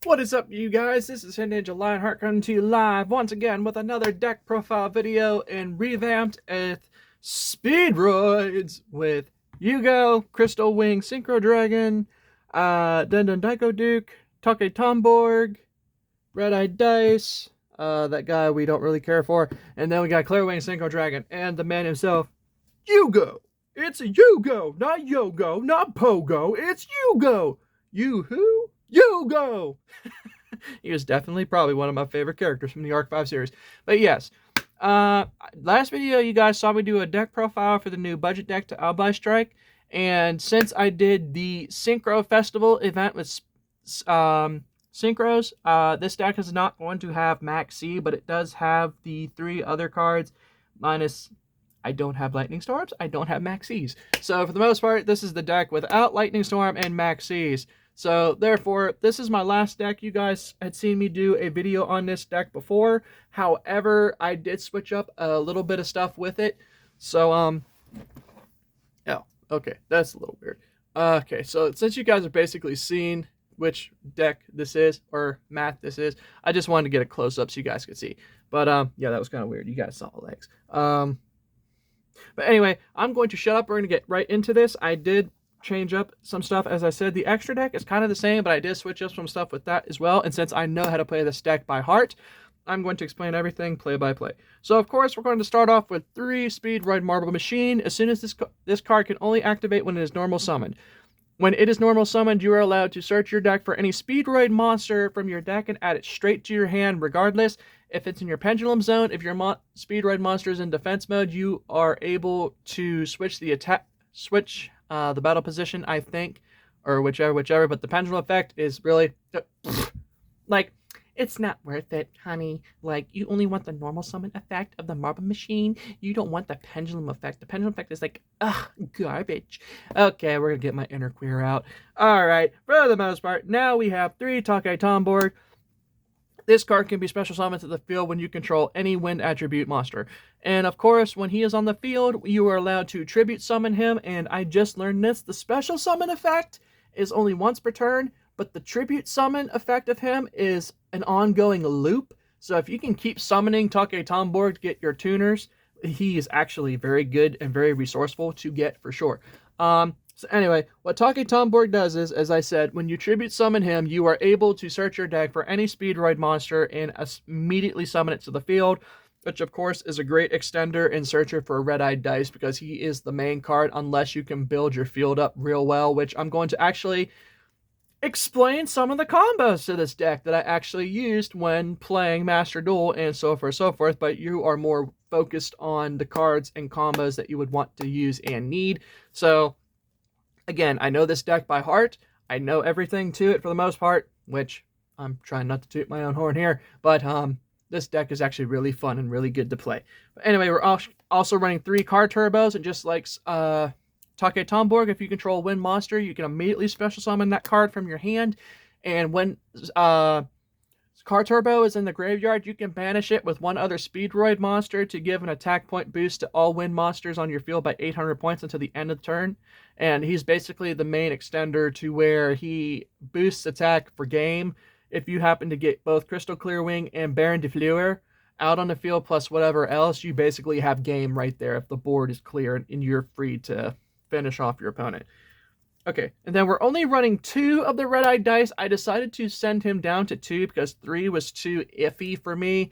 What is up, you guys? This is Ninja Lionheart coming to you live once again with another deck profile video and revamped with Speedroids with Yugo, Crystal Wing, Synchro Dragon, Dendon Daiko Duke, Take Tomborg, Red Eye Dice, that guy we don't really care for, and then we got Clearwing, Synchro Dragon, and the man himself, Yugo. It's a Yugo, not Yogo, not Pogo. It's Yugo. You who? Yugo. He was definitely probably one of my favorite characters from the Arc 5 series. But yes, last video you guys saw me do a deck profile for the new budget deck to Albi Strike. And since I did the Synchro Festival event with Synchros, this deck is not going to have Max C, but it does have the 3 other cards minus... I don't have Lightning Storms, I don't have Max C's. So for the most part, this is the deck without Lightning Storm and Max C's. So therefore, this is my last deck. You guys had seen me do a video on this deck before. However, I did switch up a little bit of stuff with it. So, oh, okay, that's a little weird. Okay, so since you guys have basically seen which deck this is, or math this is, I just wanted to get a close-up so you guys could see. But, yeah, that was kind of weird. You guys saw the legs. But anyway, I'm going to shut up. We're going to get right into this. I did change up some stuff. As I said, the extra deck is kind of the same, but I did switch up some stuff with that as well. And since I know how to play this deck by heart, I'm going to explain everything play by play. So, of course, we're going to start off with 3 Speedroid Marble Machine. As soon as this card can only activate when it is normal summoned. When it is normal summoned, you are allowed to search your deck for any Speedroid monster from your deck and add it straight to your hand regardless. If it's in your pendulum zone, if your Speedroid monster is in defense mode, you are able to switch the battle position, I think, or whichever, but the pendulum effect is really, like, it's not worth it, honey. Like, you only want the normal summon effect of the marble machine. You don't want the pendulum effect. The pendulum effect is like, ugh, garbage. Okay, we're gonna get my inner queer out. Alright, for the most part, now we have 3 Take Tomborg. This card can be special summoned to the field when you control any wind attribute monster. And of course, when he is on the field, you are allowed to tribute summon him, and I just learned this. The special summon effect is only once per turn, but the tribute summon effect of him is an ongoing loop. So if you can keep summoning Take Tomborg to get your tuners, he is actually very good and very resourceful to get for sure. So anyway, what Take Tomborg does is, as I said, when you tribute summon him, you are able to search your deck for any Speedroid monster and immediately summon it to the field, which of course is a great extender and searcher for Red Eye Dice because he is the main card unless you can build your field up real well, which I'm going to actually explain some of the combos to this deck that I actually used when playing Master Duel and so forth, but you are more focused on the cards and combos that you would want to use and need. So again, I know this deck by heart. I know everything to it for the most part, which I'm trying not to toot my own horn here, but this deck is actually really fun and really good to play. But anyway, we're also running 3 card turbos, and just like Take Tomborg, if you control a wind monster, you can immediately special summon that card from your hand, and when card turbo is in the graveyard, you can banish it with one other Speedroid monster to give an attack point boost to all wind monsters on your field by 800 points until the end of the turn. And he's basically the main extender to where he boosts attack for game. If you happen to get both Crystal Clearwing and Baron Defleur out on the field plus whatever else, you basically have game right there if the board is clear and you're free to finish off your opponent. Okay, and then we're only running 2 of the Red Eye Dice. I decided to send him down to 2 because 3 was too iffy for me.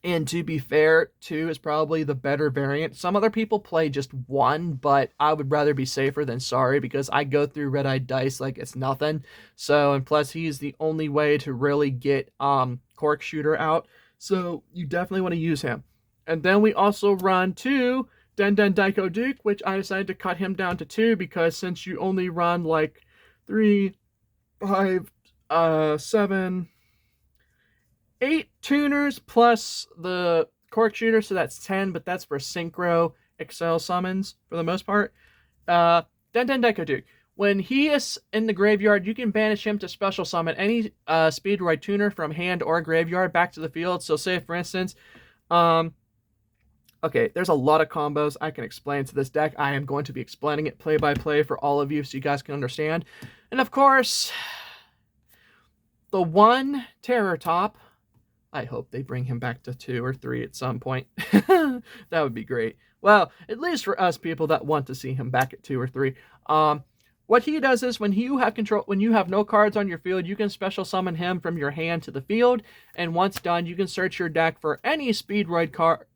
And to be fair, 2 is probably the better variant. Some other people play just 1, but I would rather be safer than sorry because I go through Red Eye Dice like it's nothing. So, and plus he's the only way to really get Cork Shooter out. So you definitely want to use him. And then we also run 2 Dendon Daiko Duke, which I decided to cut him down to 2 because since you only run like 3, 5, 7, 8 tuners plus the Cork Shooter, so that's 10, but that's for Synchro Excel summons for the most part. Dendon Daiko Duke. When he is in the graveyard, you can banish him to special summon any Speedroid tuner from hand or graveyard back to the field. So say, for instance, okay, there's a lot of combos I can explain to this deck. I am going to be explaining it play by play for all of you so you guys can understand. And of course, the one Terror Top, I hope they bring him back to 2 or 3 at some point. That would be great. Well, at least for us people that want to see him back at 2 or 3. What he does is when you have no cards on your field, you can special summon him from your hand to the field, and once done, you can search your deck for any Speedroid card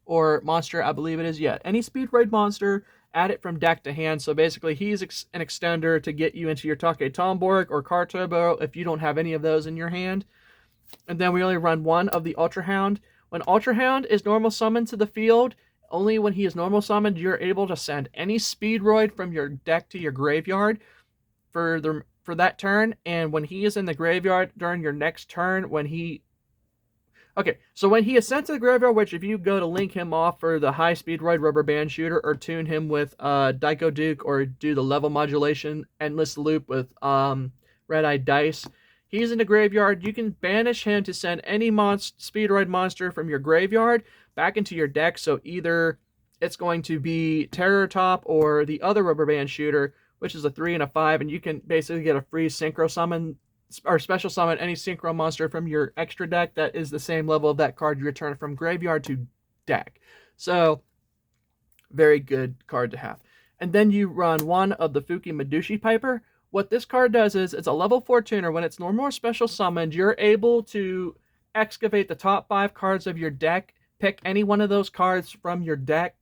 or monster, I believe it is, any Speedroid monster, add it from deck to hand. So basically, he's an extender to get you into your Take Tomborg or Car Turbo if you don't have any of those in your hand. And then we only run one of the Ultra Hound. When Ultra Hound is normal summoned to the field, only when he is normal summoned, you're able to send any Speedroid from your deck to your graveyard for that turn. And when he is in the graveyard during your next turn, when he is sent to the graveyard, which if you go to link him off for the high Speedroid Rubber Band Shooter or tune him with Daiko Duke or do the level modulation endless loop with Red-Eyed Dice, he's in the graveyard. You can banish him to send any Speedroid monster from your graveyard back into your deck. So either it's going to be Terror Top or the other Rubber Band Shooter, which is a 3 and a 5, and you can basically get a free Synchro summon or special summon any Synchro monster from your extra deck that is the same level of that card you return from graveyard to deck. So very good card to have. And then you run one of the Fuki Madushi Piper. What this card does is it's a level 4 tuner. When it's normal or special summoned, you're able to excavate the top 5 cards of your deck, pick any one of those cards from your deck,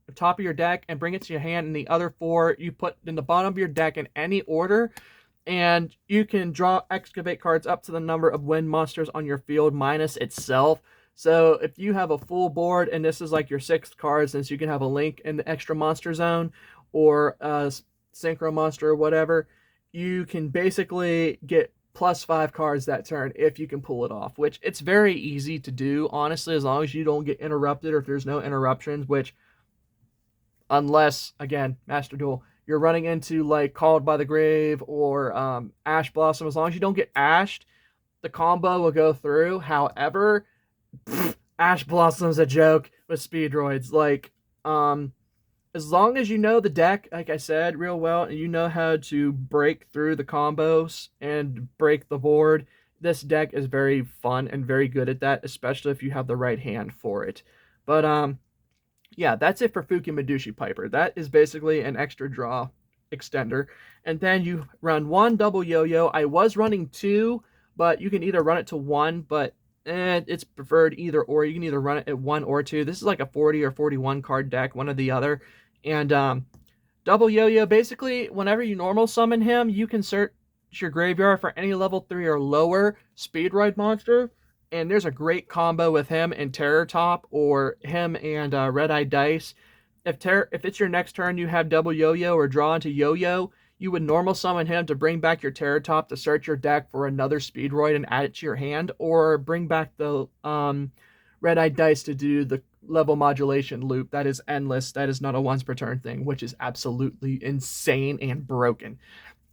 the top of your deck, and bring it to your hand, and the other 4 you put in the bottom of your deck in any order, and you can draw excavate cards up to the number of wind monsters on your field minus itself. So if you have a full board and this is like your 6th card, since you can have a link in the extra monster zone or a Synchro monster or whatever, you can basically get plus 5 cards that turn if you can pull it off, which it's very easy to do, honestly, as long as you don't get interrupted or if there's no interruptions, which, unless, again, Master Duel, you're running into like Called by the Grave or Ash Blossom, as long as you don't get ashed, the combo will go through. However, Ash Blossom's a joke with Speedroids. Like, as long as you know the deck, like I said, real well, and you know how to break through the combos and break the board, this deck is very fun and very good at that, especially if you have the right hand for it. But, yeah, that's it for Fuki Madushi Piper. That is basically an extra draw extender. And then you run one double yo-yo. I was running 2, but you can either run it to 1, but it's preferred either or. You can either run it at 1 or 2. This is like a 40 or 41 card deck, one or the other. And double yo-yo, basically, whenever you normal summon him, you can search your graveyard for any level 3 or lower Speedroid monster. And there's a great combo with him and Terror Top, or him and Red-Eyed Dice. If it's your next turn, you have double yo-yo or draw into yo-yo, you would normal summon him to bring back your Terror Top to search your deck for another Speedroid and add it to your hand, or bring back the Red-Eyed Dice to do the level modulation loop. That is endless. That is not a once per turn thing, which is absolutely insane and broken.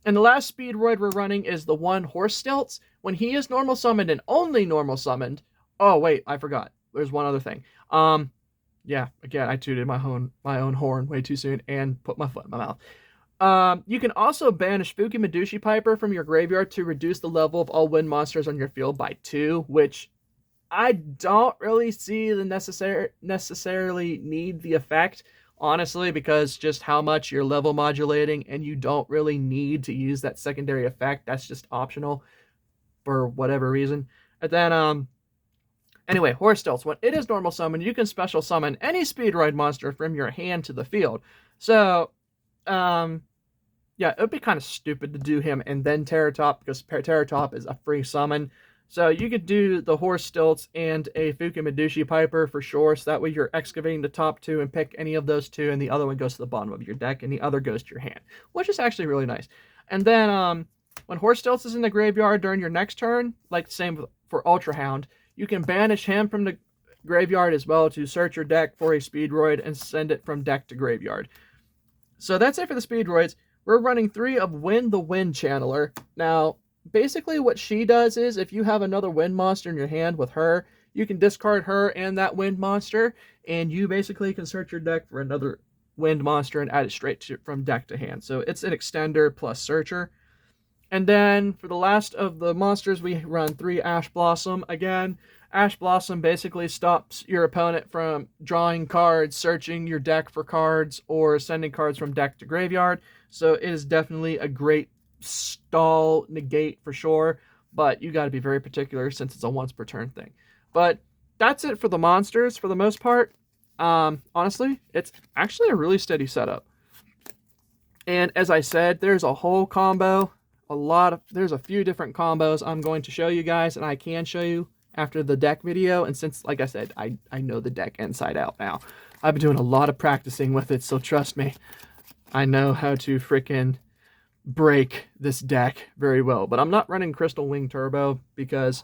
And the last Speedroid we're running is the one Horse Stilts. When he is normal summoned and only normal summoned... Oh, wait, I forgot. There's one other thing. Yeah, again, I tooted my own horn way too soon and put my foot in my mouth. You can also banish Fuki Madushi Piper from your graveyard to reduce the level of all wind monsters on your field by 2, which I don't really see the necessarily need the effect, honestly, because just how much you're level modulating, and you don't really need to use that secondary effect. That's just optional for whatever reason. And then, anyway, Horse Stilts. When it is normal summon, you can special summon any Speedroid monster from your hand to the field. So, yeah, it would be kind of stupid to do him and then Terror Top, because Terror Top is a free summon. So you could do the Horse Stilts and a Fuki Madushi Piper for sure, so that way you're excavating the top 2 and pick any of those 2, and the other one goes to the bottom of your deck, and the other goes to your hand, which is actually really nice. And then, when Horse Stilts is in the graveyard during your next turn, like the same for Ultra Hound, you can banish him from the graveyard as well to search your deck for a Speedroid and send it from deck to graveyard. So that's it for the Speedroids. We're running 3 of Win the Wind Channeler. Now, basically what she does is, if you have another wind monster in your hand with her, you can discard her and that wind monster, and you basically can search your deck for another wind monster and add it straight from deck to hand. So it's an extender plus searcher. And then for the last of the monsters, we run 3 Ash Blossom. Again, Ash Blossom basically stops your opponent from drawing cards, searching your deck for cards, or sending cards from deck to graveyard. So it is definitely a great stall negate for sure, but you got to be very particular since it's a once per turn thing. But that's it for the monsters for the most part. Honestly, it's actually a really steady setup. And as I said, there's a whole combo. There's a few different combos I'm going to show you guys, and I can show you after the deck video. And since, like I said, I know the deck inside out now. I've been doing a lot of practicing with it, so trust me, I know how to freaking break this deck very well. But I'm not running Crystal Wing Turbo because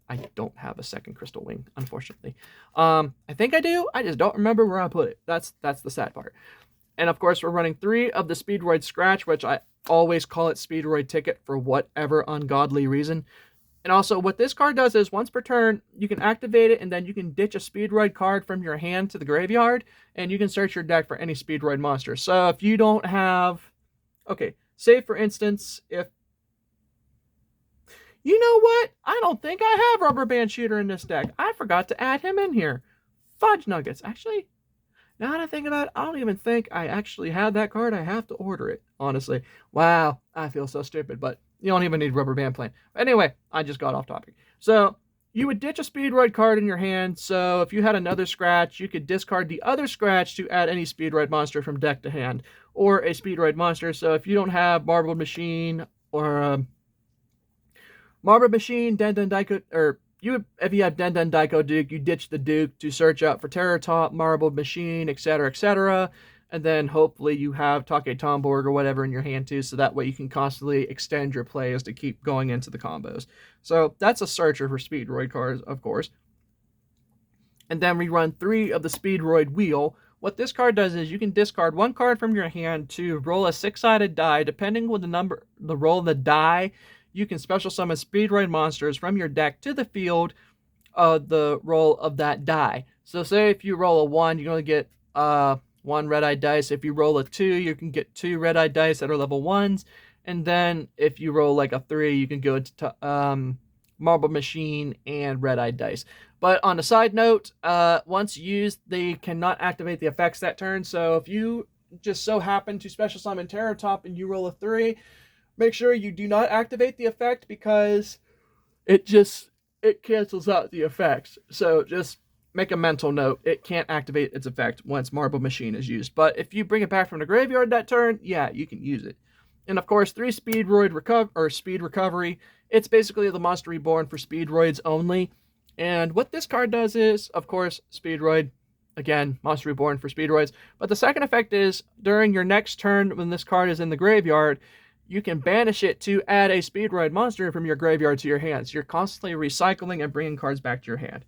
I don't have a second Crystal Wing, unfortunately. I think I do. I just don't remember where I put it. That's the sad part. And of course, we're running 3 of the Speedroid Scratch, which I always call it Speedroid Ticket for whatever ungodly reason. And also, what this card does is once per turn, you can activate it, and then you can ditch a Speedroid card from your hand to the graveyard, and you can search your deck for any Speedroid monster. So if you don't have... Okay, say for instance, if... You know what? I don't think I have Rubber Band Shooter in this deck. I forgot to add him in here. Fudge Nuggets. Actually, now that I think about it, I don't even think I actually had that card. I have to order it, honestly. Wow, I feel so stupid, but you don't even need Rubber Band Plane. Anyway, I just got off topic. So, you would ditch a Speedroid card in your hand, so if you had another Scratch, you could discard the other Scratch to add any Speedroid monster from deck to hand, or a Speedroid monster. So if you don't have Marbled Machine, or Marbled Machine, Den Daiko, or if you have Den Daiko Duke, you ditch the Duke to search out for Terror Top, Marbled Machine, etc., etc., and then hopefully you have Take Tomborg or whatever in your hand too, so that way you can constantly extend your plays to keep going into the combos. So that's a searcher for Speedroid cards, of course. And then we run 3 of the Speedroid Wheel. What this card does is you can discard 1 card from your hand to roll a 6-sided die. Depending on the roll of the die, you can special summon Speedroid monsters from your deck to the field the roll of that die. So say if you roll a 1, you're going to get 1 red-eye dice. If you roll a 2, you can get 2 red-eye dice that are level 1s. And then if you roll like a 3, you can go into Marble Machine and red-eye dice. But on a side note, once used, they cannot activate the effects that turn. So if you just so happen to special summon Terror Top and you roll a 3, make sure you do not activate the effect because it cancels out the effects. So just make a mental note. It can't activate its effect once Marble Machine is used. But if you bring it back from the graveyard that turn, yeah, you can use it. And of course, 3 Speedroid Speed Recovery. It's basically the Monster Reborn for Speedroids only. And what this card does is, of course, Speedroid. Again, Monster Reborn for Speedroids. But the second effect is, during your next turn when this card is in the graveyard, you can banish it to add a Speedroid monster from your graveyard to your hands. You're constantly recycling and bringing cards back to your hand.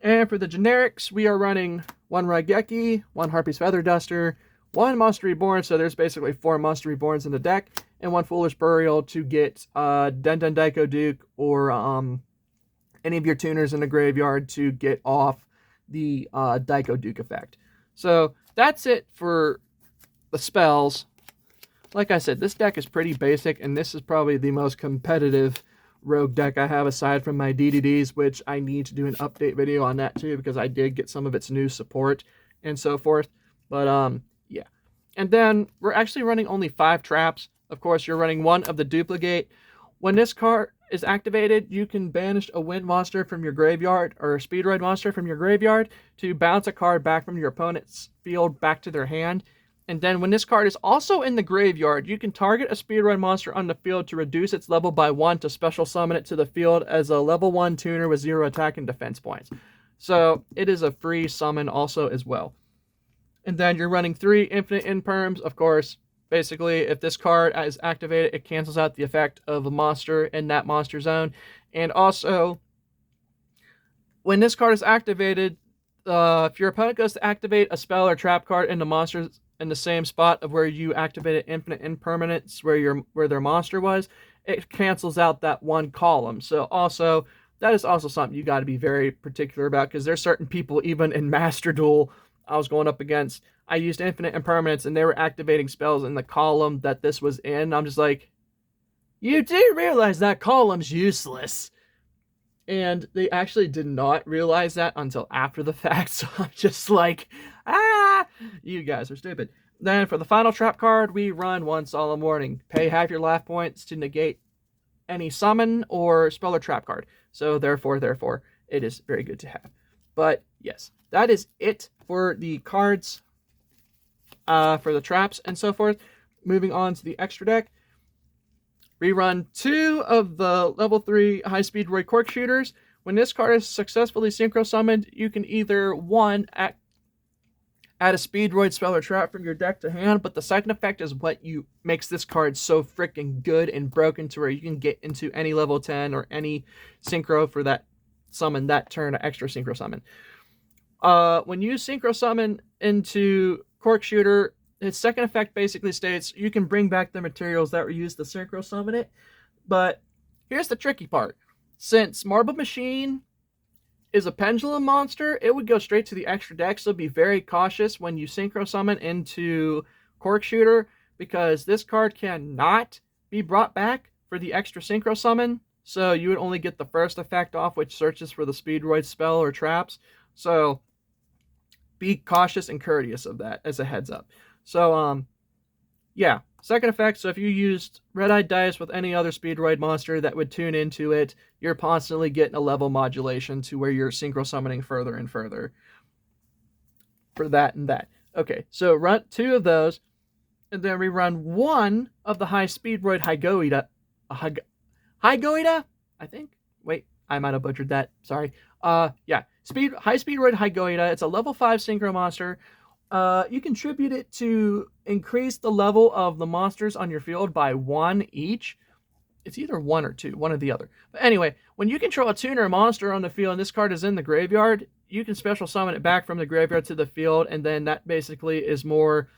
And for the generics, we are running 1 Raigeki, 1 Harpy's Feather Duster, 1 Monster Reborn, so there's basically 4 Monster Reborns in the deck, and 1 Foolish Burial to get Den Daiko Duke or any of your tuners in the graveyard to get off the Daiko Duke effect. So that's it for the spells. Like I said, this deck is pretty basic, and this is probably the most competitive rogue deck I have aside from my DDDs, which I need to do an update video on that too, because I did get some of its new support and so forth. But yeah. And then we're actually running only 5 traps. Of course, you're running 1 of the Duplicate. When this card is activated, you can banish a wind monster from your graveyard, or a Speedroid monster from your graveyard, to bounce a card back from your opponent's field back to their hand. And then when this card is also in the graveyard, you can target a Speedroid monster on the field to reduce its level by 1 to special summon it to the field as a level 1 tuner with 0 attack and defense points. So it is a free summon also as well. And then you're running 3 infinite imperms. Of course, basically, if this card is activated, it cancels out the effect of a monster in that monster zone. And also, when this card is activated, if your opponent goes to activate a spell or trap card in the monster's in the same spot of where you activated infinite impermanence where their monster was, it cancels out that 1 column. So also, that is also something you got to be very particular about, because there's certain people, even in Master Duel I was going up against, I used infinite impermanence and they were activating spells in the column that this was in. I'm just like, you do realize that column's useless. And they actually did not realize that until after the fact, so I'm just like, you guys are stupid. Then for the final trap card, we run one Solemn Warning. Pay half your life points to negate any summon or spell or trap card. So therefore, it is very good to have. But yes, that is it for the cards, for the traps and so forth. Moving on to the extra deck. We run 2 of the level 3 high Speedroid Cork Shooters. When this card is successfully synchro summoned, you can either 1 add a Speedroid spell or trap from your deck to hand, but the second effect is what makes this card so freaking good and broken to where you can get into any level 10 or any synchro for that summon that turn, an extra synchro summon. When you synchro summon into Cork Shooter, its second effect basically states you can bring back the materials that were used to synchro summon it. But here's the tricky part. Since Marble Machine is a pendulum monster, it would go straight to the extra deck, so be very cautious when you synchro summon into Cork Shooter, because this card cannot be brought back for the extra synchro summon. So you would only get the first effect off, which searches for the Speedroid spell or traps. So be cautious and courteous of that as a heads up. So, yeah, second effect, so if you used Red-Eyed Dice with any other Speedroid monster that would tune into it, you're constantly getting a level modulation to where you're synchro summoning further and further for that and that. Okay, so run 2 of those, and then we run 1 of the high Speedroid Hygoida. Hygoida? I think? Wait, I might have butchered that. Sorry. Yeah, high Speedroid Hygoida. It's a level 5 synchro monster. You contribute it to increase the level of the monsters on your field by 1 each. It's either 1 or 2, one or the other. But anyway, when you control a tuner monster on the field and this card is in the graveyard, you can special summon it back from the graveyard to the field, and then that basically is more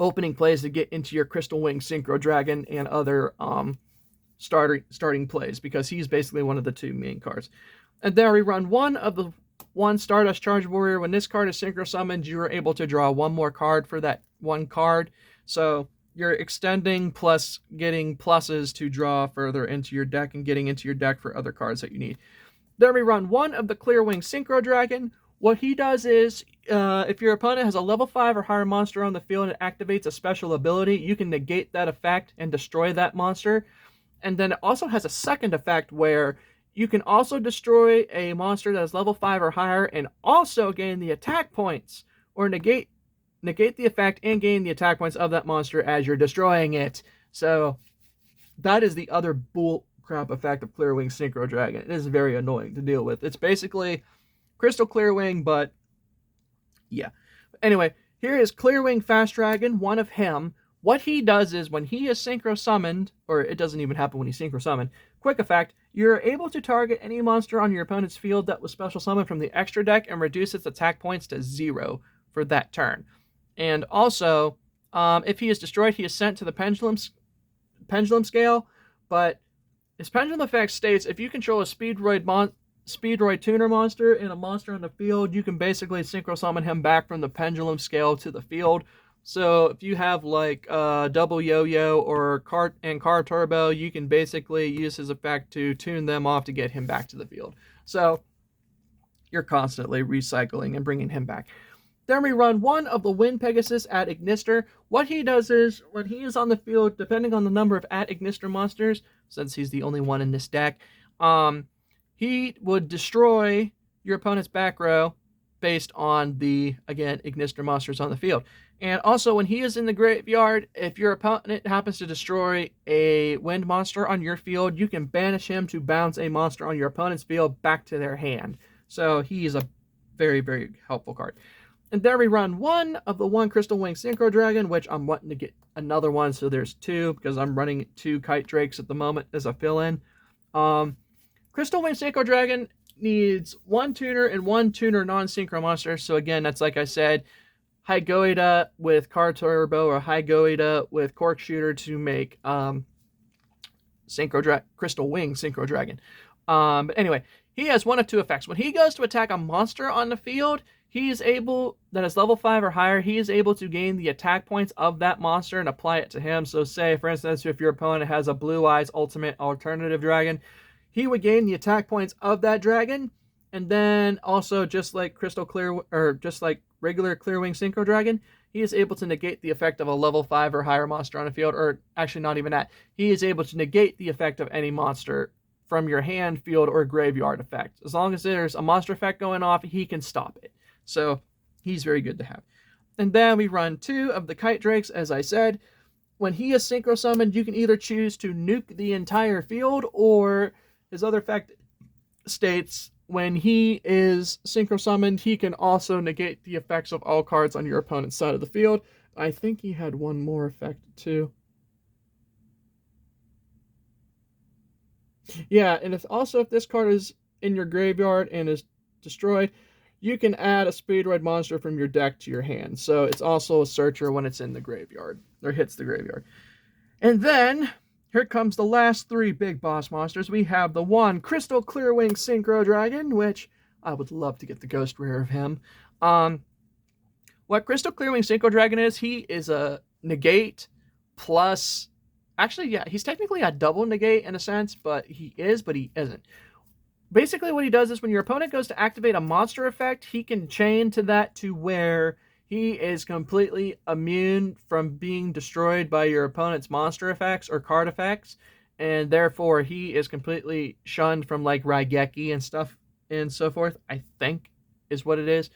opening plays to get into your Crystal Wing Synchro Dragon and other starting plays, because he's basically one of the 2 main cards. And then we run 1 of the 1 Stardust Charge Warrior. When this card is synchro summoned, you are able to draw 1 more card for that 1 card. So you're extending plus getting pluses to draw further into your deck and getting into your deck for other cards that you need. Then we run 1 of the Clearwing Synchro Dragon. What he does is, if your opponent has a level 5 or higher monster on the field and it activates a special ability, you can negate that effect and destroy that monster. And then it also has a second effect where you can also destroy a monster that is level 5 or higher and also gain the attack points, or negate the effect and gain the attack points of that monster as you're destroying it. So that is the other bull crap effect of Clearwing Synchro Dragon. It is very annoying to deal with. It's basically Crystal Clearwing, but yeah. Anyway, here is Clearwing Fast Dragon, 1 of him. What he does is when he is synchro summoned, or it doesn't even happen when he's synchro summoned, quick effect, you're able to target any monster on your opponent's field that was special summoned from the extra deck and reduce its attack points to 0 for that turn. And also, if he is destroyed, he is sent to the pendulum scale, but his pendulum effect states if you control a Speedroid tuner monster and a monster on the field, you can basically synchro summon him back from the pendulum scale to the field. So if you have like Double Yo-Yo or Car Turbo, you can basically use his effect to tune them off to get him back to the field. So you're constantly recycling and bringing him back. Then we run 1 of the Wind Pegasus at Ignister. What he does is, when he is on the field, depending on the number of at Ignister monsters, since he's the only one in this deck, he would destroy your opponent's back row based on the, again, Ignister monsters on the field. And also, when he is in the graveyard, if your opponent happens to destroy a wind monster on your field, you can banish him to bounce a monster on your opponent's field back to their hand. So he is a very, very helpful card. And there we run 1 of the 1 Crystal Wing Synchro Dragon, which I'm wanting to get another one, so there's 2, because I'm running 2 Kite Drakes at the moment as a fill-in. Crystal Wing Synchro Dragon needs 1 tuner and 1 tuner non-synchro monster. So again, that's like I said, Hygoida with Car Turbo or Hygoida with Cork Shooter to make Crystal Wing Synchro Dragon. But anyway, he has 1 of 2 effects. When he goes to attack a monster on the field, he is able, that is level 5 or higher, he is able to gain the attack points of that monster and apply it to him. So say, for instance, if your opponent has a Blue Eyes Ultimate Alternative Dragon, he would gain the attack points of that dragon, and then also just like just like regular Clearwing Synchro Dragon, he is able to negate the effect of a level 5 or higher monster on the field, or actually not even that. He is able to negate the effect of any monster from your hand, field, or graveyard effect. As long as there's a monster effect going off, he can stop it. So he's very good to have. And then we run 2 of the Kite Drakes, as I said. When he is synchro summoned, you can either choose to nuke the entire field, or his other effect states when he is synchro summoned, he can also negate the effects of all cards on your opponent's side of the field. I think he had one more effect too. Yeah, and if this card is in your graveyard and is destroyed, you can add a Speedroid monster from your deck to your hand. So it's also a searcher when it's in the graveyard, or hits the graveyard. And then, here comes the last 3 big boss monsters. We have the 1 Crystal Clearwing Synchro Dragon, which I would love to get the ghost rare of him. What Crystal Clearwing Synchro Dragon is, he is a negate plus... Actually, yeah, he's technically a double negate in a sense, but he isn't. Basically, what he does is when your opponent goes to activate a monster effect, he can chain to that to where he is completely immune from being destroyed by your opponent's monster effects or card effects, and therefore he is completely shunned from like Raigeki and stuff and so forth, I think is what it is.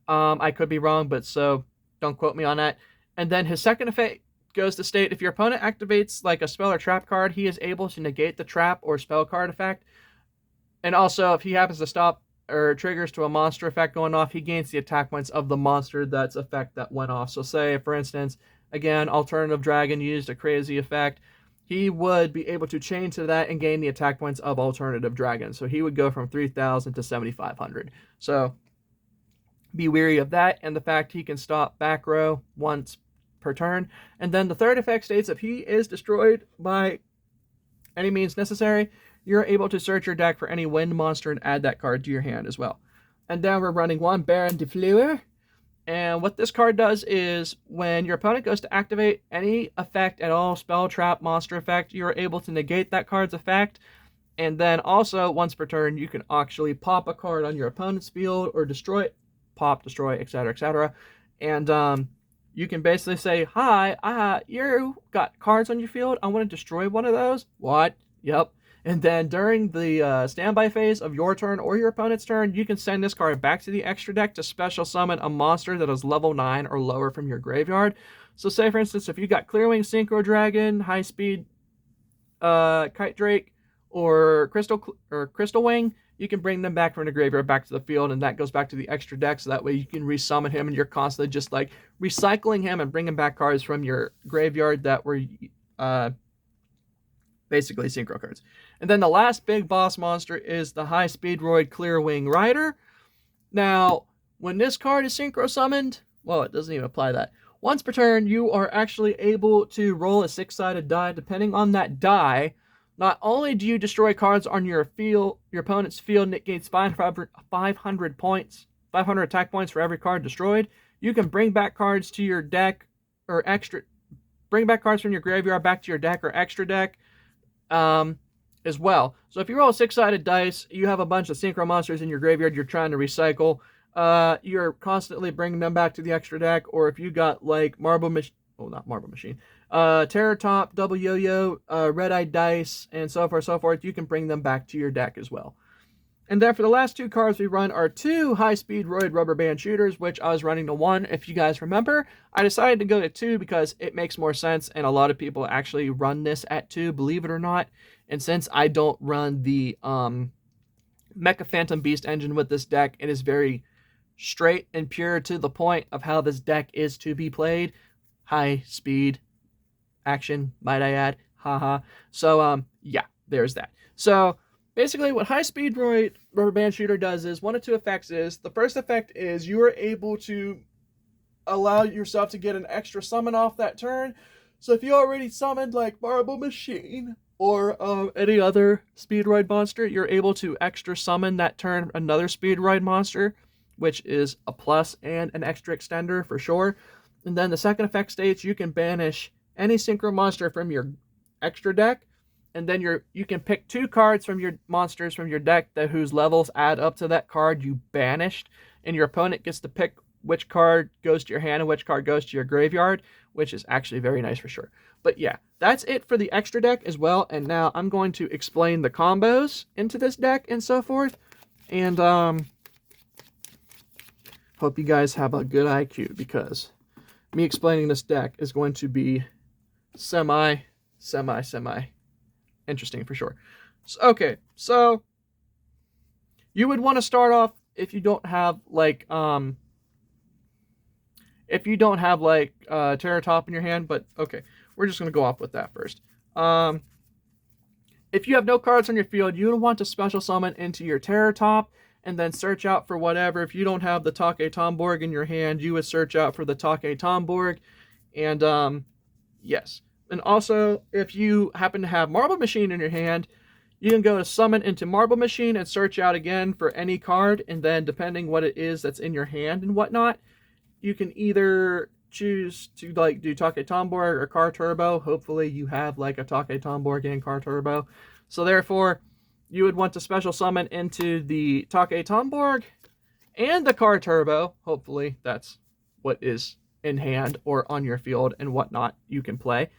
I could be wrong, but so don't quote me on that. And then his second effect goes to state if your opponent activates like a spell or trap card, he is able to negate the trap or spell card effect. And also, if he happens to stop or triggers to a monster effect going off, he gains the attack points of the monster that's effect that went off. So say, for instance, again, Alternative Dragon used a crazy effect, he would be able to chain to that and gain the attack points of Alternative Dragon. So he would go from 3,000 to 7,500. So be wary of that, and the fact he can stop back row once per turn. And then the third effect states if he is destroyed by any means necessary, you're able to search your deck for any wind monster and add that card to your hand as well. And then we're running 1 Baron Defleur. And what this card does is when your opponent goes to activate any effect at all, spell, trap, monster effect, you're able to negate that card's effect. And then also, once per turn, you can actually pop a card on your opponent's field or destroy it. Pop, destroy, etc., etc. And you can basically say, hi, you got cards on your field. I want to destroy one of those. What? Yep. And then during the standby phase of your turn or your opponent's turn, you can send this card back to the extra deck to special summon a monster that is level 9 or lower from your graveyard. So say, for instance, if you got Clearwing Synchro Dragon, High Speed Kite Drake, or Crystal Wing, you can bring them back from the graveyard back to the field, and that goes back to the extra deck, so that way you can resummon him, and you're constantly just like recycling him and bringing back cards from your graveyard that were basically synchro cards. And then the last big boss monster is the High Speedroid Clearwing Rider. Now, when this card is synchro summoned, well, it doesn't even apply that. Once per turn, you are actually able to roll a 6-sided die. Depending on that die, not only do you destroy cards on your field, your opponent's field, and it gains 500 points, 500 attack points for every card destroyed. You can bring back cards to your deck or bring back cards from your graveyard back to your deck or extra deck as well. So if you roll a 6-sided dice, you have a bunch of synchro monsters in your graveyard you're trying to recycle. You're constantly bringing them back to the extra deck, or if you got like Terror Top, Double Yo-Yo, Red-Eyed Dice, and so forth, you can bring them back to your deck as well. And then for the last 2 cards we run are 2 High Speedroid Rubber Band Shooters, which I was running to 1, if you guys remember. I decided to go to 2 because it makes more sense, and a lot of people actually run this at 2, believe it or not. And since I don't run the Mecha Phantom Beast engine with this deck, it is very straight and pure to the point of how this deck is to be played. High speed action, might I add. Haha. So, yeah, there's that. So, basically, what High Speedroid Rubber Band Shooter does is, one of 2 effects is, the first effect is you are able to allow yourself to get an extra summon off that turn. So if you already summoned, like, Marble Machine or any other Speedroid monster, you're able to extra summon that turn another Speedroid monster, which is a plus and an extra extender for sure. And then the second effect states you can banish any synchro monster from your extra deck, and then you can pick 2 cards from your monsters from your deck whose levels add up to that card you banished, and your opponent gets to pick which card goes to your hand and which card goes to your graveyard, which is actually very nice for sure. But yeah, that's it for the extra deck as well, and now I'm going to explain the combos into this deck and so forth, and hope you guys have a good IQ, because me explaining this deck is going to be semi interesting for sure. So, okay, so you would want to start off if you don't have like Terra Top in your hand, but okay, we're just gonna go off with that first. If you have no cards on your field, you would want to special summon into your Terra Top and then search out for whatever. If you don't have the Take Tomborg in your hand, you would search out for the Take Tomborg, and yes. And also, if you happen to have Marble Machine in your hand, you can go to summon into Marble Machine and search out again for any card, and then depending what it is that's in your hand and whatnot, you can either choose to like do Take Tomborg or Car Turbo. Hopefully you have like a Take Tomborg and Car Turbo. So therefore, you would want to special summon into the Take Tomborg and the Car Turbo. Hopefully that's what is in hand or on your field and whatnot you can play.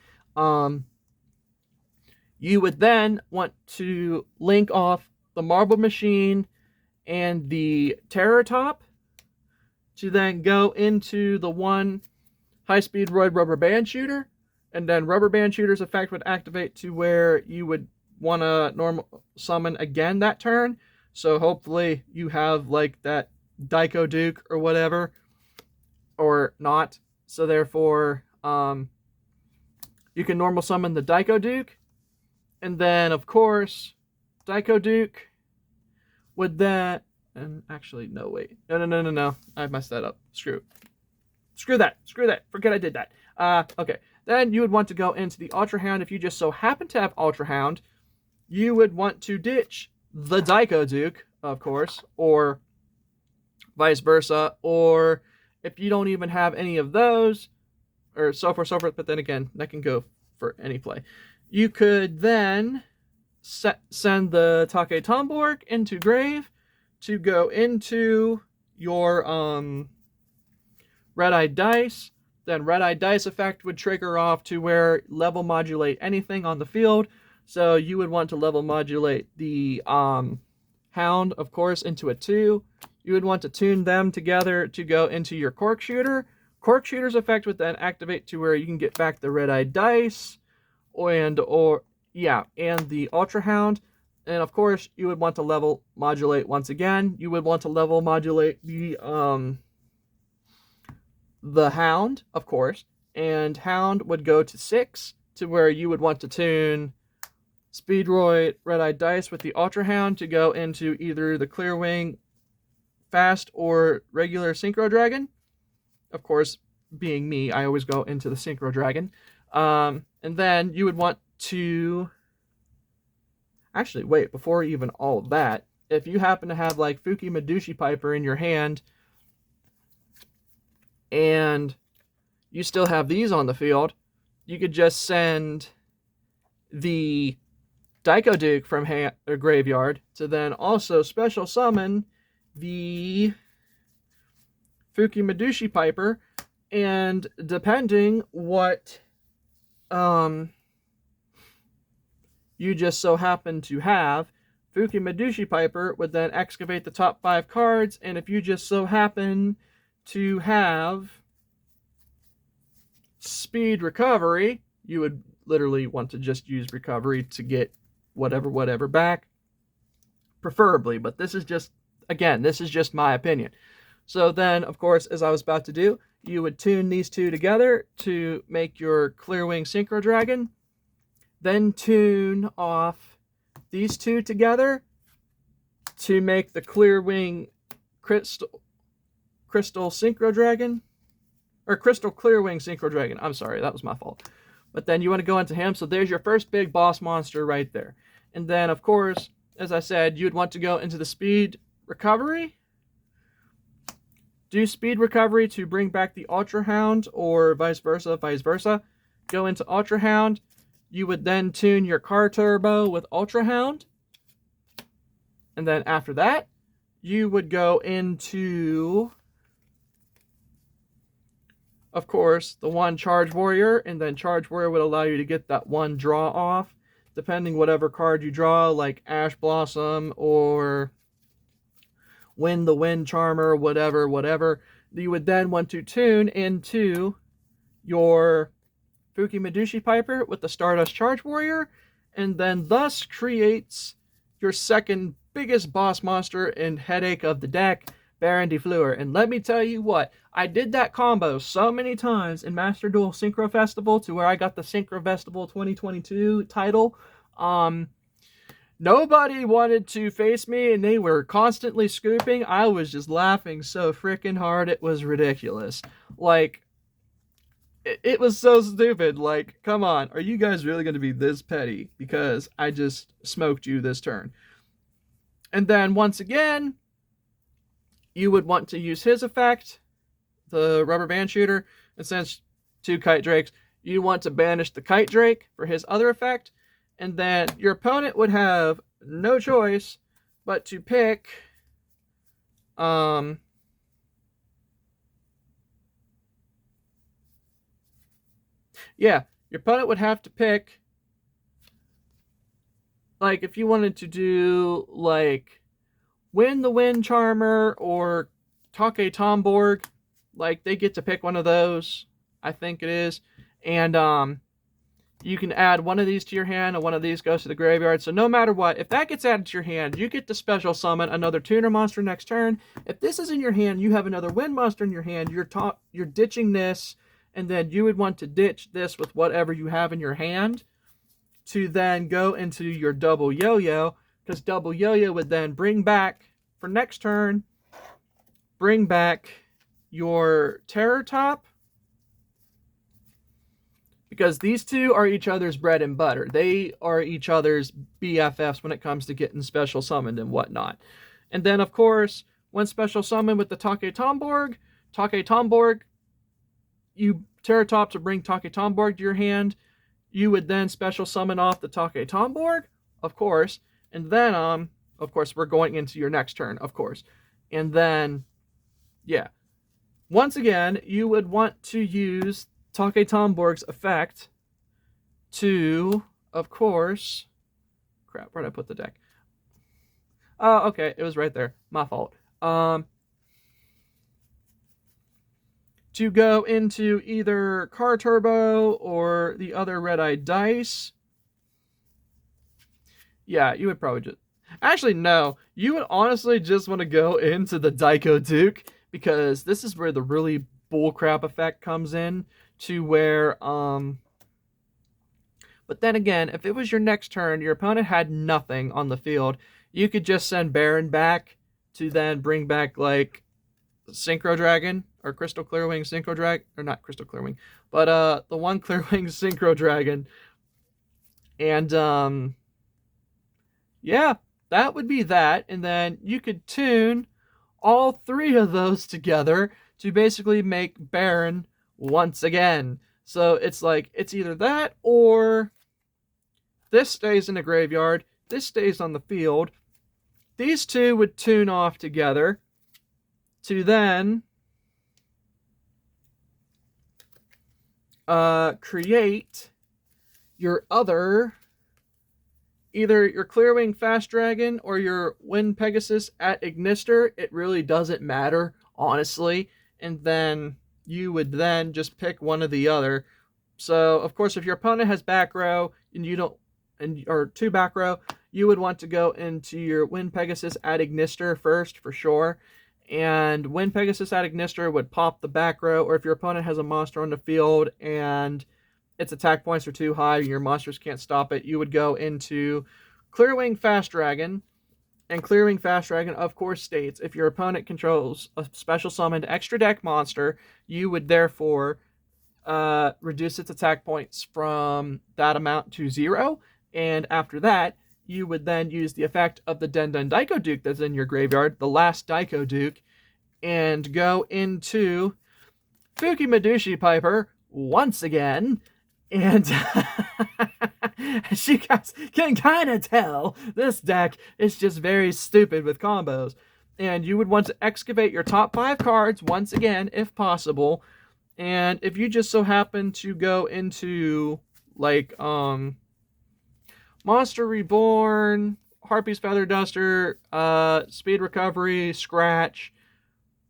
You would then want to link off the Marble Machine and the Terror Top to then go into the one High Speedroid Rubber Band Shooter, and then Rubber Band Shooter's effect would activate to where you would want to normal summon again that turn. So hopefully you have like that Daiko Duke or whatever, or not. So therefore, you can normal summon the Daiko Duke, and then of course, Daiko Duke would then, and actually, no, wait. No. I messed that up. Screw that. Forget I did that. Okay. Then you would want to go into the Ultra Hound. If you just so happen to have Ultra Hound, you would want to ditch the Daiko Duke, of course, or vice versa. Or if you don't even have any of those, or so forth, but then again, that can go for any play. You could then send the Take Tomborg into grave to go into your Red-Eyed Dice. Then Red-Eyed Dice effect would trigger off to where level modulate anything on the field. So you would want to level modulate the Hound, of course, into a 2. You would want to tune them together to go into your Cork Shooter. Cork Shooter's effect would then activate to where you can get back the Red-Eyed Dice and the Ultra Hound. And of course, you would want to level modulate once again. You would want to level modulate the Hound, of course. And Hound would go to 6 to where you would want to tune Speedroid Red-Eyed Dice with the Ultra Hound to go into either the Clearwing Fast or regular Synchro Dragon. Of course, being me, I always go into the Synchro Dragon. And then you would want to... Actually, wait, before even all of that, if you happen to have like Fuki Madushi Piper in your hand, and you still have these on the field, you could just send the Daiko Duke from graveyard to then also special summon the Fuki Madushi Piper, and depending what you just so happen to have, Fuki Madushi Piper would then excavate the top 5 cards, and if you just so happen to have Speed Recovery, you would literally want to just use Recovery to get whatever back, preferably, but this is just, again, this is just my opinion. So then, of course, as I was about to do, you would tune these two together to make your Clearwing Synchro Dragon, then tune off these two together to make the Clearwing Crystal Synchro Dragon, or Crystal Clearwing Synchro Dragon. I'm sorry, that was my fault. But then you want to go into him, so there's your first big boss monster right there. And then, of course, as I said, you'd want to go into the Speed Recovery do speed recovery to bring back the Ultra Hound, or vice versa. Go into Ultra Hound. You would then tune your car turbo with Ultra Hound. And then after that, you would go into, of course, the one Charge Warrior, and then Charge Warrior would allow you to get that one draw off, depending whatever card you draw, like Ash Blossom or Win the Wind Charmer, whatever. You would then want to tune into your Fuki Medushi Piper with the Stardust Charge Warrior, and then thus creates your second biggest boss monster and headache of the deck, Baron Defleur. And let me tell you what, I did that combo so many times in Master Duel Synchro Festival to where I got the Synchro Festival 2022 title. Nobody wanted to face me, and they were constantly scooping. I was just laughing so freaking hard, it was ridiculous. Like, it was so stupid. Like, come on, are you guys really going to be this petty? Because I just smoked you this turn. And then, once again, you would want to use his effect, the Rubber Band Shooter, and since 2 Kite Drakes, you want to banish the Kite Drake for his other effect. And then your opponent would have no choice but to pick yeah, your opponent would have to pick, like, if you wanted to do, like, Win the Wind Charmer or Take Tomborg, like, they get to pick one of those, I think it is. And, you can add one of these to your hand, and one of these goes to the graveyard. So no matter what, if that gets added to your hand, you get to special summon another tuner monster next turn. If this is in your hand, you have another wind monster in your hand. You're ditching this, and then you would want to ditch this with whatever you have in your hand to then go into your double yo-yo, because double yo-yo would then bring back, for next turn, bring back your Terror Top, because these two are each other's bread and butter. They are each other's BFFs when it comes to getting special summoned and whatnot. And then, of course, when special summoned with the Take Tomborg, you Terror Top to bring Take Tomborg to your hand. You would then special summon off the Take Tomborg, of course. And then, of course, we're going into your next turn, of course. And then, yeah. Once again, you would want to use Take Tomborg's effect to, of course, crap, where'd I put the deck? Oh, okay, it was right there. My fault. To go into either Car Turbo or the other Red-Eyed Dice. Yeah, you would probably just... Actually, no. You would honestly just want to go into the Daiko Duke, because this is where the really bullcrap effect comes in. To where, but then again, if it was your next turn, your opponent had nothing on the field, you could just send Baron back to then bring back, like, Synchro Dragon, or Crystal Clearwing Synchro Dragon, or not Crystal Clearwing, but, the one Clearwing Synchro Dragon. And, yeah, that would be that, and then you could tune all 3 of those together to basically make Baron once again. So it's like, it's either that or this stays in the graveyard, this stays on the field. These two would tune off together to then create your other, either your Clearwing Fast Dragon or your Wind Pegasus at Ignister. It really doesn't matter, honestly. And then you would then just pick one or the other. So, of course, if your opponent has back row and you don't, or 2 back row, you would want to go into your Wind Pegasus at Ignister first, for sure. And Wind Pegasus at Ignister would pop the back row, or if your opponent has a monster on the field and its attack points are too high and your monsters can't stop it, you would go into Clearwing Fast Dragon. And Clearwing Fast Dragon, of course, states if your opponent controls a special summoned extra deck monster, you would therefore reduce its attack points from that amount to 0. And after that, you would then use the effect of the Den Den Daiko Duke that's in your graveyard, the last Daiko Duke, and go into Fuki Madushi Piper once again. And as you guys can kind of tell, this deck is just very stupid with combos. And you would want to excavate your top 5 cards once again, if possible. And if you just so happen to go into, like, Monster Reborn, Harpy's Feather Duster, Speed Recovery, Scratch,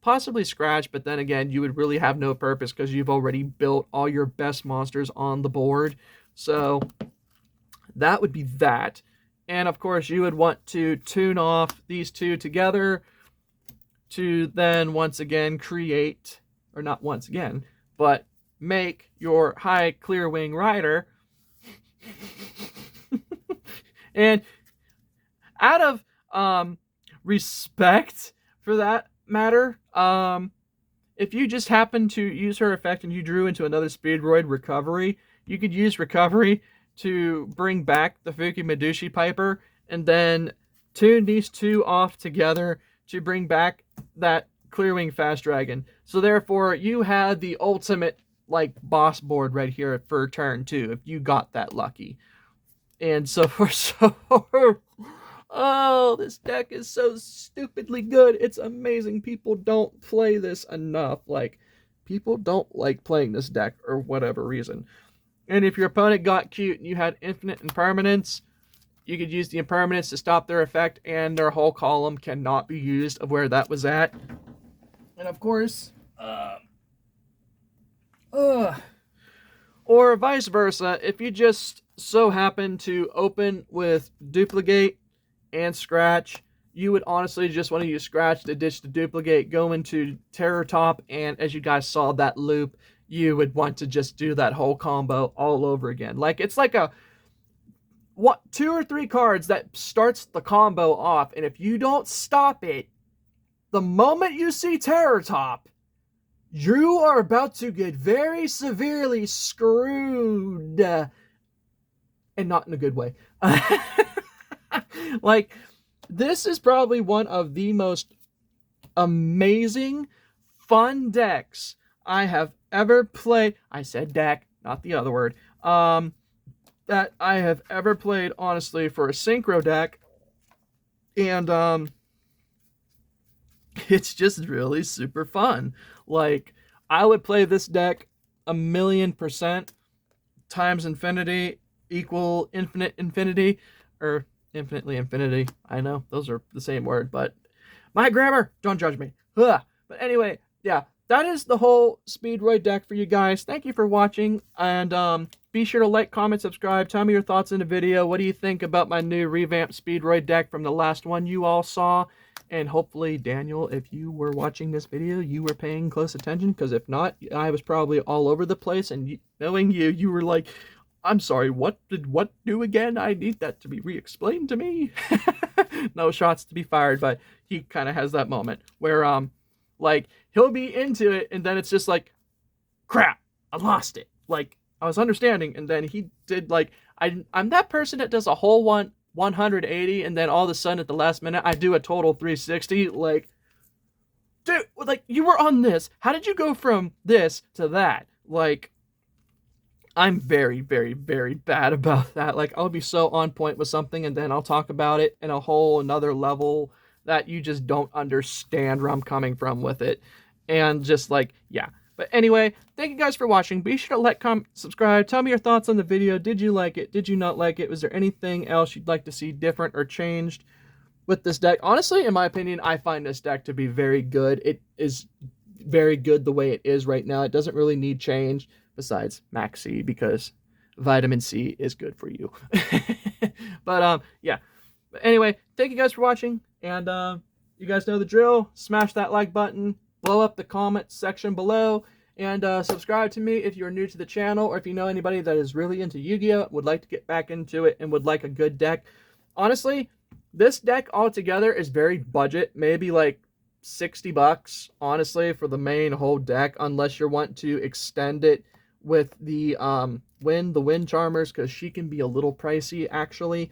possibly Scratch, but then again, you would really have no purpose because you've already built all your best monsters on the board. So that would be that. And of course, you would want to tune off these two together to then once again create, or not once again, but make your high Clearwing rider. And out of respect for that matter, if you just happen to use her effect and you drew into another Speedroid recovery, you could use recovery to bring back the Fuki Madushi Piper and then tune these two off together to bring back that Clearwing Fast Dragon. So therefore, you had the ultimate, like, boss board right here for turn 2 if you got that lucky. And so oh, this deck is so stupidly good. It's amazing. People don't play this enough. Like, people don't like playing this deck or whatever reason. And if your opponent got cute and you had infinite impermanence, you could use the impermanence to stop their effect, and their whole column cannot be used of where that was at. And of course, or vice versa, if you just so happen to open with Duplicate and Scratch, you would honestly just want to use Scratch to ditch the Duplicate, go into Terror Top, and as you guys saw that loop, you would want to just do that whole combo all over again. Like, it's like a 2 or 3 cards that starts the combo off, and if you don't stop it, the moment you see Terror Top, you are about to get very severely screwed. And not in a good way. Like, this is probably one of the most amazing, fun decks I have ever played. I said deck, not the other word. That I have ever played, honestly, for a Synchro deck. And, it's just really super fun. Like, I would play this deck 1,000,000% times infinity equal infinite infinity, or infinitely infinity. I know, those are the same word, but my grammar, don't judge me. Ugh. But anyway, yeah, that is the whole Speedroid deck for you guys. Thank you for watching, and be sure to like, comment, subscribe. Tell me your thoughts in the video. What do you think about my new revamped Speedroid deck from the last one you all saw? And hopefully, Daniel, if you were watching this video, you were paying close attention, because if not, I was probably all over the place, and knowing you, you were like, I'm sorry, what did what do again? I need that to be re-explained to me. No shots to be fired, but he kind of has that moment where, like, he'll be into it, and then it's just like, crap, I lost it. Like, I was understanding, and then he did, like, I'm that person that does a whole 180, and then all of a sudden at the last minute, I do a total 360, like, dude, like, you were on this. How did you go from this to that? Like, I'm very, very, very bad about that. Like, I'll be so on point with something, and then I'll talk about it in a whole another level that you just don't understand where I'm coming from with it. And just like, yeah. But anyway, thank you guys for watching. Be sure to like, comment, subscribe. Tell me your thoughts on the video. Did you like it? Did you not like it? Was there anything else you'd like to see different or changed with this deck? Honestly, in my opinion, I find this deck to be very good. It is very good the way it is right now. It doesn't really need change. Besides Max C, because vitamin C is good for you. But yeah. But anyway, thank you guys for watching, and you guys know the drill. Smash that like button, blow up the comment section below, and subscribe to me if you're new to the channel, or if you know anybody that is really into Yu-Gi-Oh!, would like to get back into it, and would like a good deck. Honestly, this deck altogether is very budget, maybe like $60, honestly, for the main whole deck, unless you want to extend it with the Wind Charmers, because she can be a little pricey, actually.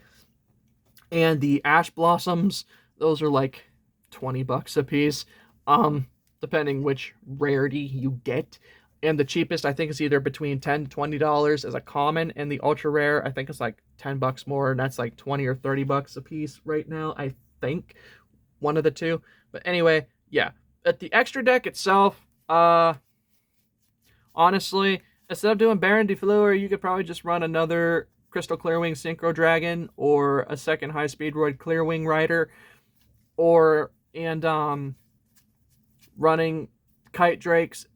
And the Ash Blossoms, those are like $20 a piece. depending which rarity you get. And the cheapest, I think, is either between $10 to $20 as a common, and the ultra rare, I think, is like $10 more, and that's like 20 or $30 a piece right now, I think. One of the two. But anyway, yeah. At the extra deck itself, honestly, instead of doing Baron Defleur, you could probably just run another Crystal Clearwing Synchro Dragon, or a second high Speedroid Clearwing Rider, and running Kite Drakes,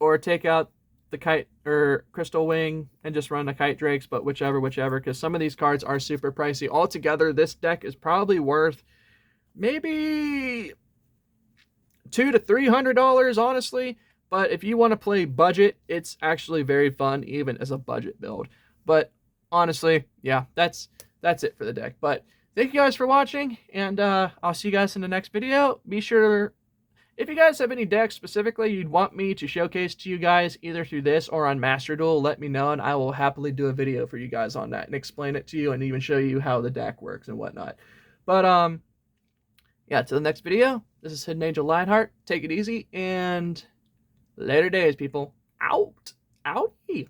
or take out the Kite or Crystal Wing and just run the Kite Drakes, but whichever, because some of these cards are super pricey. Altogether, this deck is probably worth maybe $200 to $300, honestly. But if you want to play budget, it's actually very fun, even as a budget build. But honestly, yeah, that's it for the deck. But thank you guys for watching, and I'll see you guys in the next video. Be sure, if you guys have any decks specifically you'd want me to showcase to you guys, either through this or on Master Duel, let me know, and I will happily do a video for you guys on that and explain it to you, and even show you how the deck works and whatnot. But yeah, till the next video, this is Hidden Angel Lionheart. Take it easy, and later days, people. Out. Outie.